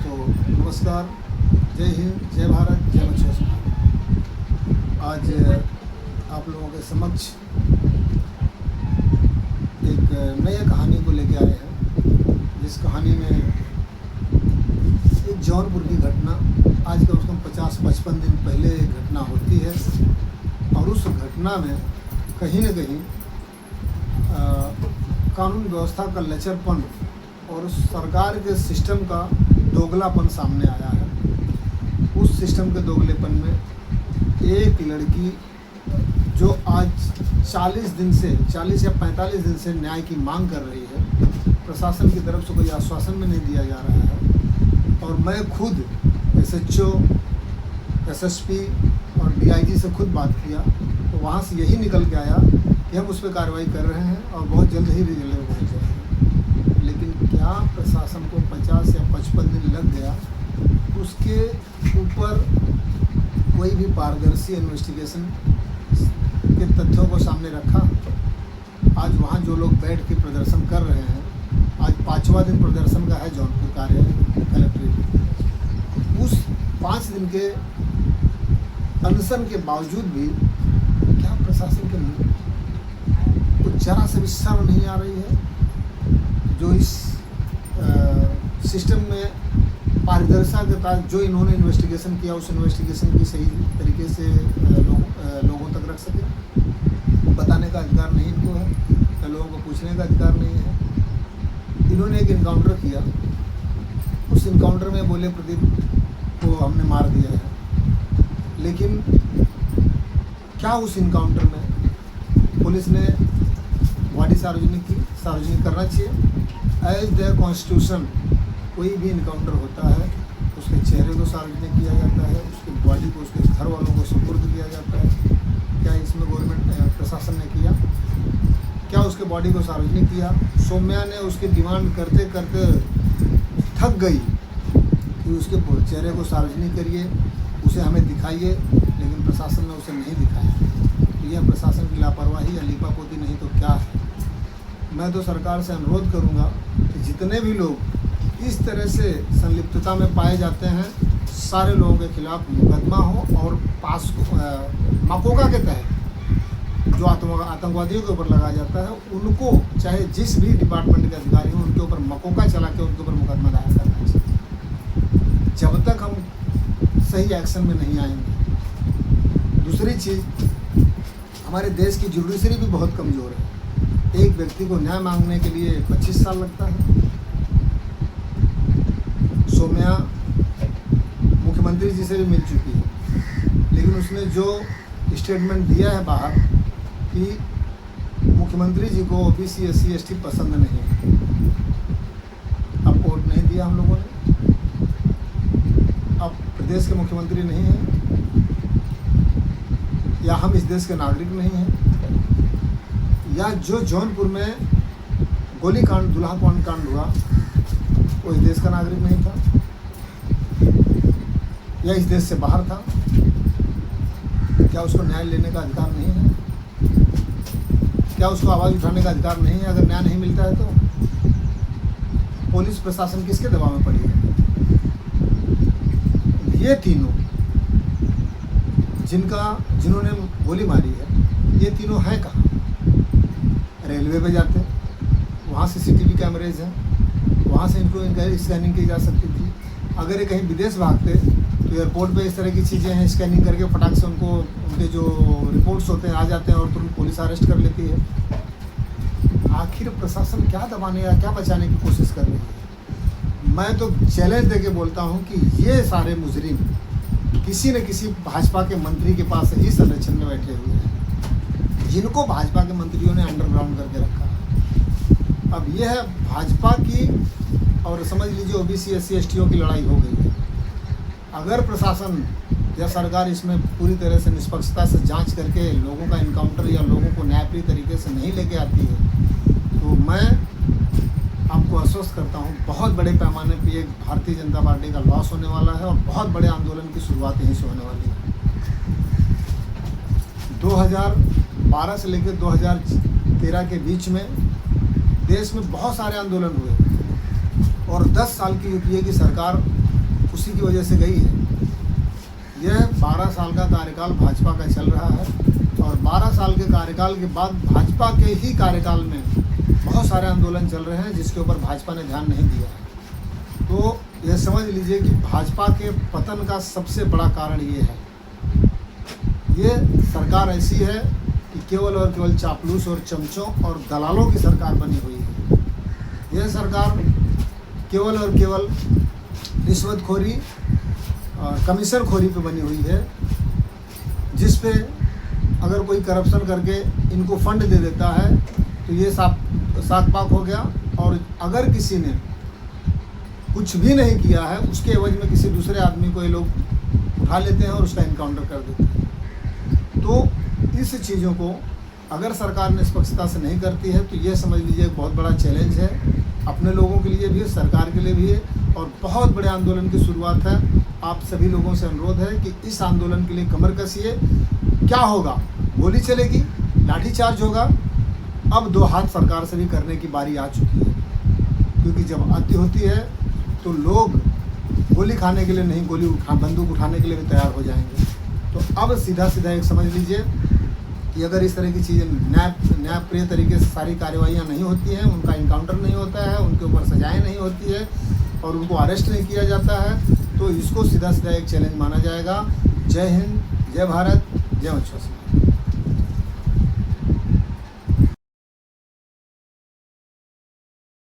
तो नमस्कार, जय हिंद, जय भारत, जय मत्स्य समाज। आज आप लोगों के समक्ष एक नई कहानी को लेके आए हैं, जिस कहानी में एक जौनपुर की घटना आज कम से कम 50-55 दिन पहले एक घटना होती है और उस घटना में कहीं न कहीं कानून व्यवस्था का लचरपन और उस सरकार के सिस्टम का दोगलापन सामने आया है। उस सिस्टम के दोगलेपन में एक लड़की जो आज 40 या 45 दिन से न्याय की मांग कर रही है, प्रशासन की तरफ से कोई आश्वासन में नहीं दिया जा रहा है। और मैं खुद SHO, SSP और DIG से खुद बात किया तो वहाँ से यही निकल के आया कि हम उस पर कार्रवाई कर रहे हैं और बहुत जल्द ही रिजल्ट पहुँच जाएगा। लेकिन क्या प्रशासन को 50 या 55 दिन लग गया उसके ऊपर कोई भी पारदर्शी इन्वेस्टिगेशन के तथ्यों को सामने रखा? आज वहाँ जो लोग बैठ के प्रदर्शन कर रहे हैं, आज 5वां दिन प्रदर्शन का है जौनपुर कार्यालय कलेक्ट्रेट। उस 5 दिन के अनशन के बावजूद भी क्या प्रशासन के मुँह को जरा से भी शर्म नहीं आ रही है? जो इस सिस्टम में पारदर्शिता के तहत जो इन्होंने इन्वेस्टिगेशन किया, उस इन्वेस्टिगेशन की सही तरीके से लोगों तक रख सके। बताने का अधिकार नहीं इनको है, या लोगों को पूछने का अधिकार नहीं है। इन्होंने एक इनकाउंटर किया, उस इनकाउंटर में बोले प्रदीप को हमने मार दिया है। लेकिन क्या उस इनकाउंटर में पुलिस ने बॉडी सार्वजनिक करना चाहिए? एज द कॉन्स्टिट्यूशन कोई भी इनकाउंटर होता है, उसके चेहरे को सार्वजनिक किया जाता है, उसकी बॉडी को उसके घर वालों को सुपुर्द किया जाता है। क्या इसमें गवर्नमेंट प्रशासन ने किया? क्या उसके बॉडी को सार्वजनिक किया? सौम्या ने उसकी डिमांड करते करते थक गई कि उसके चेहरे को सार्वजनिक करिए, उसे हमें दिखाइए, लेकिन प्रशासन ने उसे नहीं दिखाया। तो यह प्रशासन की लापरवाही या लीपापोती नहीं तो क्या है? मैं तो सरकार से अनुरोध करूंगा कि जितने भी लोग इस तरह से संलिप्तता में पाए जाते हैं, सारे लोगों के खिलाफ मुकदमा हो और पास मकोका के तहत जो आतंकवादियों के ऊपर लगाया जाता है, उनको चाहे जिस भी डिपार्टमेंट के अधिकारी हों, उनके ऊपर मकोका चला के उनके ऊपर मुकदमा दायर करना चाहिए, जब तक हम सही एक्शन में नहीं आएंगे। दूसरी चीज़, हमारे देश की जुडिशरी भी बहुत कमज़ोर है। एक व्यक्ति को न्याय मांगने के लिए 25 साल लगता है। सौम्या मुख्यमंत्री जी से भी मिल चुकी है, लेकिन उसने जो स्टेटमेंट दिया है बाहर कि मुख्यमंत्री जी को OBC SC ST पसंद नहीं है। अब वोट नहीं दिया हम लोगों ने, अब प्रदेश के मुख्यमंत्री नहीं हैं, या हम इस देश के नागरिक नहीं हैं, या जो जौनपुर में गोलीकांड, दुल्हापान कांड हुआ, वो इस देश का नागरिक नहीं था, या इस देश से बाहर था। क्या उसको न्याय लेने का अधिकार नहीं है? क्या उसको आवाज़ उठाने का अधिकार नहीं है? अगर न्याय नहीं मिलता है तो पुलिस प्रशासन किसके दबाव में पड़ी है? ये तीनों जिन्होंने गोली मारी है, ये तीनों हैं कहाँ? रेलवे पे जाते, वहाँ CCTV कैमरेज हैं, वहाँ से इनको स्कैनिंग की जा सकती थी। अगर ये कहीं विदेश भागते तो एयरपोर्ट पे इस तरह की चीज़ें हैं, स्कैनिंग करके फटाक से उनको उनके जो रिपोर्ट्स होते हैं आ जाते हैं और तुरंत पुलिस अरेस्ट कर लेती है। आखिर प्रशासन क्या दबाने या क्या बचाने की कोशिश कर रही है? मैं तो चैलेंज देके बोलता हूँ कि ये सारे मुजरिम किसी न किसी भाजपा के मंत्री के पास ही संरक्षण में बैठे हुए हैं, जिनको भाजपा के मंत्रियों ने अंडरग्राउंड करके रखा है। अब यह है भाजपा की, और समझ लीजिए OBC SC ST की लड़ाई हो गई है। अगर प्रशासन या सरकार इसमें पूरी तरह से निष्पक्षता से जांच करके लोगों का इनकाउंटर या लोगों को न्यायप्रिय तरीके से नहीं लेके आती है, तो मैं आपको आश्वस्त करता हूँ बहुत बड़े पैमाने पर एक भारतीय जनता पार्टी का लॉस होने वाला है और बहुत बड़े आंदोलन की शुरुआत यहीं से होने वाली है। 2012 से लेकर 2013 के बीच में देश में बहुत सारे आंदोलन हुए और 10 साल की UPA की सरकार उसी की वजह से गई है। यह 12 साल का कार्यकाल भाजपा का चल रहा है और 12 साल के कार्यकाल के बाद भाजपा के ही कार्यकाल में बहुत सारे आंदोलन चल रहे हैं जिसके ऊपर भाजपा ने ध्यान नहीं दिया है। तो यह समझ लीजिए कि भाजपा के पतन का सबसे बड़ा कारण ये है। ये सरकार ऐसी है कि केवल और केवल चापलूस और चमचों और दलालों की सरकार बनी हुई है। यह सरकार केवल और केवल रिश्वतखोरी और कमीशन खोरी पे बनी हुई है, जिस पे अगर कोई करप्शन करके इनको फंड दे देता है तो ये साक पाक हो गया, और अगर किसी ने कुछ भी नहीं किया है उसके एवज में किसी दूसरे आदमी को ये लोग उठा लेते हैं और उसका इनकाउंटर कर देते हैं। तो इस चीज़ों को अगर सरकार निष्पक्षता से नहीं करती है तो ये समझ लीजिए एक बहुत बड़ा चैलेंज है, अपने लोगों के लिए भी है, सरकार के लिए भी है, और बहुत बड़े आंदोलन की शुरुआत है। आप सभी लोगों से अनुरोध है कि इस आंदोलन के लिए कमर कसिए। क्या होगा? गोली चलेगी, लाठीचार्ज होगा। अब दो हाथ सरकार से भी करने की बारी आ चुकी है, क्योंकि जब अति होती है तो लोग गोली खाने के लिए नहीं, बंदूक उठाने के लिए भी तैयार हो जाएंगे। तो अब सीधा एक समझ लीजिए कि अगर इस तरह की चीज़ें न्यायप्रिय तरीके से सारी कार्रवाइयाँ नहीं होती हैं, उनका इनकाउंटर नहीं होता है, उनके ऊपर सजाएं नहीं होती है और उनको अरेस्ट नहीं किया जाता है, तो इसको सीधा एक चैलेंज माना जाएगा। जय हिंद, जय भारत, जय मच्छर।